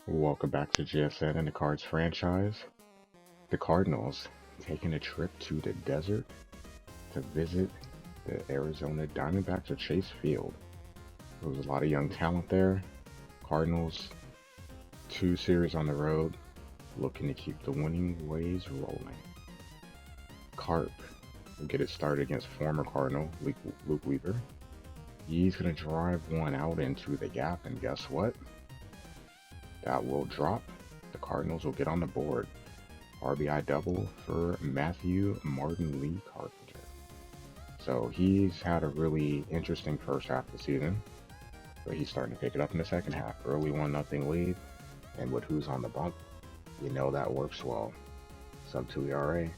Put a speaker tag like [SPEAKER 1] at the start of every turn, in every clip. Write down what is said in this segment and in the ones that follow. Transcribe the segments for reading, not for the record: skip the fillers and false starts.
[SPEAKER 1] Welcome back to GSN and the Cards franchise. The Cardinals taking a trip to the desert to visit the Arizona Diamondbacks at Chase Field. There was a lot of young talent there. Cardinals, 2 series on the road, looking to keep the winning ways rolling. Carp will get it started against former Cardinal Luke Weaver. He's going to drive one out into the gap, and guess what? That will drop. The Cardinals will get on the board. RBI double for Matthew Martin Lee Carpenter. So he's had a really interesting first half of the season, but he's starting to pick it up in the second half. Early 1-0 lead, and with who's on the bump, you know that works well. Sub-2 ERA.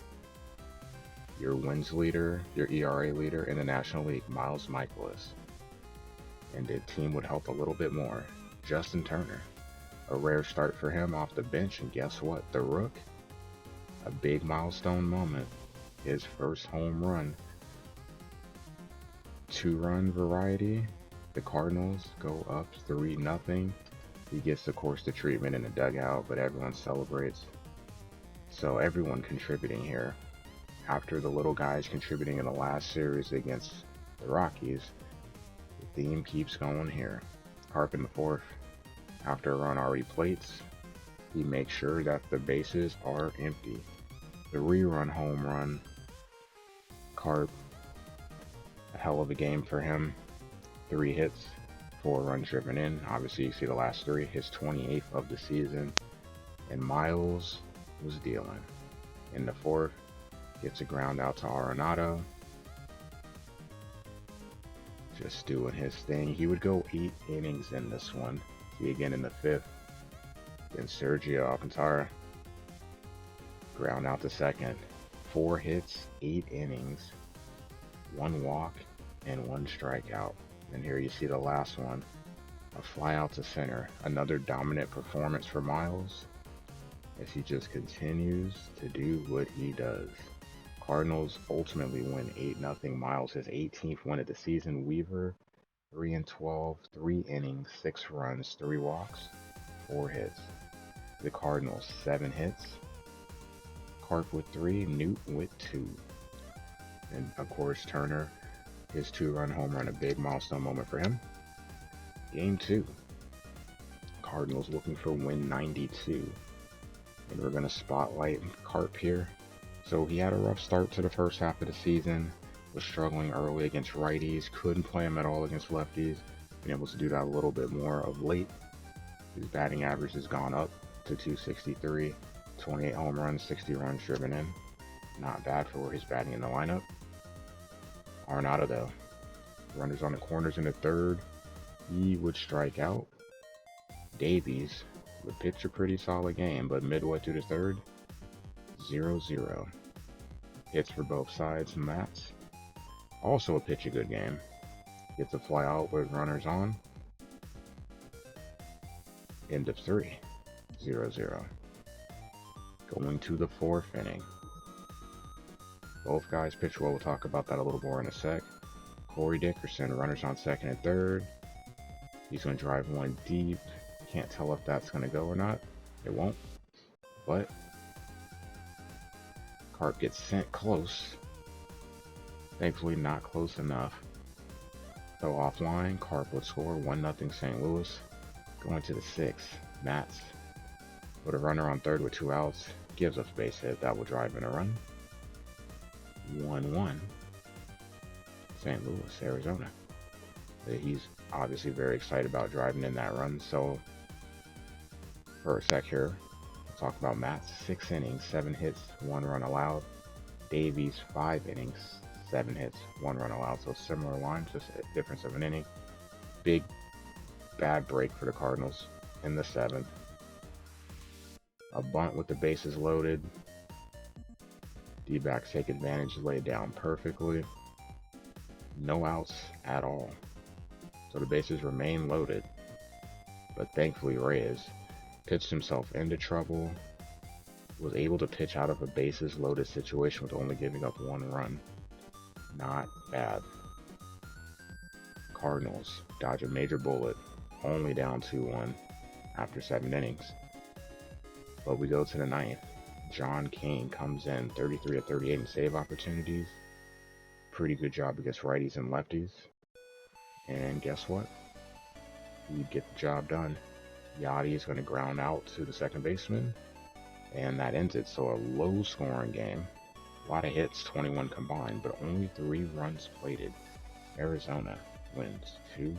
[SPEAKER 1] Your wins leader, your ERA leader in the National League, Miles Michaelis. And the team would help a little bit more. Justin Turner. A rare start for him off the bench, and guess what? The Rook, a big milestone moment. His first home run. 2-run variety. The Cardinals go up 3-0. He gets, of course, the treatment in the dugout, but everyone celebrates. So everyone contributing here. After the little guys contributing in the last series against the Rockies, the theme keeps going here. Carp in the fourth. After a run already plates, he makes sure that the bases are empty. The rerun home run, Carp, a hell of a game for him. 3 hits, 4 runs driven in. Obviously, you see the last 3, his 28th of the season. And Miles was dealing. In the fourth, gets a ground out to Arenado. Just doing his thing. He would go 8 innings in this one. See again in the fifth. Then Sergio Alcantara. Ground out to second. 4 hits, 8 innings, 1 walk, and 1 strikeout. And here you see the last one. A fly out to center. Another dominant performance for Miles as he just continues to do what he does. Cardinals ultimately win 8-0. Miles his 18th win of the season. Weaver 3-12, 3 innings, 6 runs, 3 walks, 4 hits. The Cardinals 7 hits. Carp with 3, Newt with 2. And of course Turner, his 2-run home run, a big milestone moment for him. Game 2. Cardinals looking for win 92. And we're going to spotlight Carp here. So he had a rough start to the first half of the season. Was struggling early against righties, couldn't play him at all against lefties. Been able to do that a little bit more of late. His batting average has gone up to 263, 28 home runs, 60 runs driven in. Not bad for where he's batting in the lineup. Arenado though, runners on the corners in the third, he would strike out. Davies would pitch a pretty solid game, but midway through the third, 0-0. Hits for both sides. Mats also a pitch a good game. Gets a fly out with runners on. End of 3. 0-0. Going to the 4th inning. Both guys pitch well. We'll talk about that a little more in a sec. Corey Dickerson, runners on second and third. He's going to drive one deep. Can't tell if that's going to go or not. It won't. But Carp gets sent close. Thankfully not close enough. Though offline, Carp would score 1-0 St. Louis. Going to the 6th, Mats with a runner on third with 2 outs. Gives up a base hit that will drive in a run. 1-1 St. Louis, Arizona. He's obviously very excited about driving in that run. So for a sec here, we'll talk about Mats. 6 innings, 7 hits, 1 run allowed. Davies 5 innings, 7 hits, 1 run allowed. So similar lines, just a difference of an inning. Big bad break for the Cardinals in the 7th. A bunt with the bases loaded. D-backs take advantage, lay it down perfectly. No outs at all. So the bases remain loaded. But thankfully Reyes pitched himself into trouble. Was able to pitch out of a bases loaded situation with only giving up 1 run. Not bad. Cardinals dodge a major bullet, only down 2-1. after 7 innings. But we go to the ninth. John Kane comes in 33 of 38 in save opportunities. Pretty good job against righties and lefties. And guess what? We get the job done. Yachty is going to ground out to the second baseman. And that ends it. So a low scoring game. A lot of hits, 21 combined, but only 3 runs plated. Arizona wins 2-1.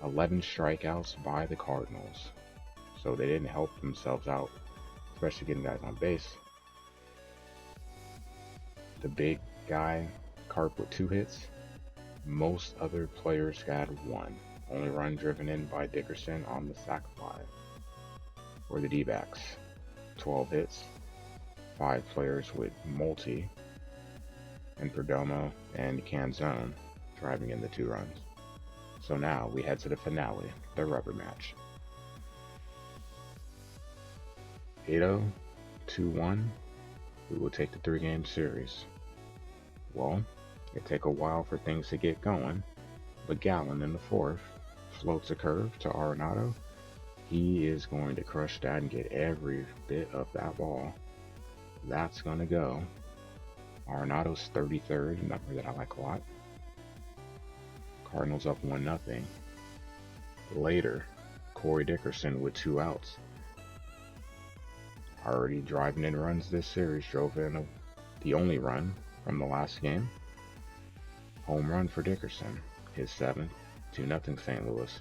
[SPEAKER 1] 11 strikeouts by the Cardinals. So they didn't help themselves out, especially getting guys on base. The big guy, Carp, with 2 hits. Most other players got 1. Only run driven in by Dickerson on the sac fly. For the D-backs, 12 hits. 5 players with multi. And Perdomo and Canzone driving in the 2 runs. So now we head to the finale, the rubber match. 8-0, 2-1, we will take the 3-game series. Well, it take a while for things to get going, but Gallen in the 4th floats a curve to Arenado. He is going to crush that and get every bit of that ball. That's going to go. Arenado's 33rd, a number that I like a lot. Cardinals up 1-0. Later, Corey Dickerson with 2 outs. Already driving in runs this series, drove in the only run from the last game. Home run for Dickerson, his 7th, 2-0 St. Louis.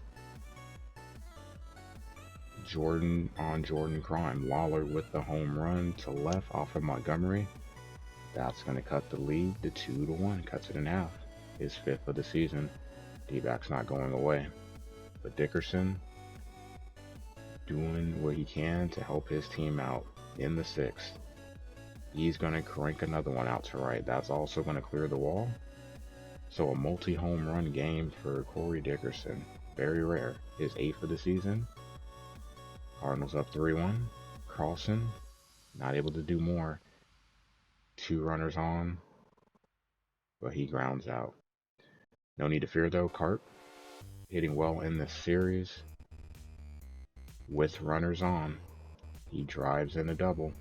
[SPEAKER 1] Jordan on Jordan crime. Lawler with the home run to left off of Montgomery. That's going to cut the lead to 2-1, cuts it in half. His 5th of the season. D-backs not going away. But Dickerson doing what he can to help his team out in the 6th. He's going to crank another one out to right. That's also going to clear the wall. So a multi-home run game for Corey Dickerson. Very rare. His 8th of the season. Cardinals up 3-1. Carlson not able to do more. 2 runners on, but he grounds out. No need to fear though. Carp hitting well in this series with runners on. He drives in a double.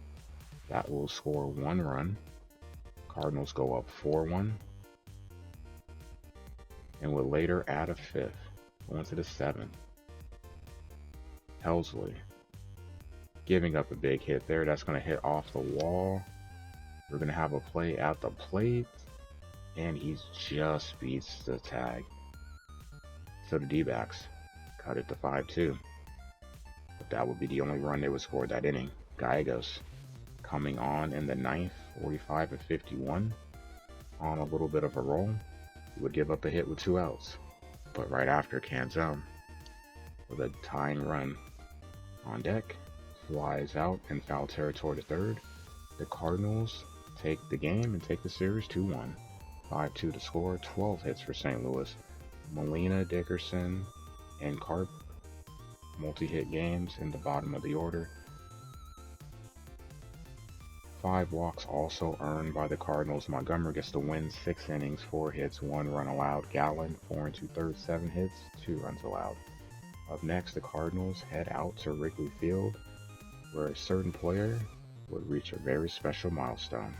[SPEAKER 1] That will score 1 run. Cardinals go up 4-1. And will later add a 5th. Going to the 7th. Helsley giving up a big hit there. That's going to hit off the wall. We're going to have a play at the plate. And he just beats the tag. So the D-backs cut it to 5-2. But that would be the only run they would score that inning. Gallegos coming on in the 9th, 45 of 51. On a little bit of a roll. He would give up a hit with 2 outs. But right after, Canzone with a tying run on deck. Flies out in foul territory to 3rd. The Cardinals take the game and take the series 2-1. 5-2 to score. 12 hits for St. Louis. Molina, Dickerson, and Carp multi-hit games in the bottom of the order. 5 walks also earned by the Cardinals. Montgomery gets the win, 6 innings, 4 hits, 1 run allowed. Gallen, 4 2/3, 7 hits, 2 runs allowed. Up next, the Cardinals head out to Wrigley Field, where a certain player would reach a very special milestone.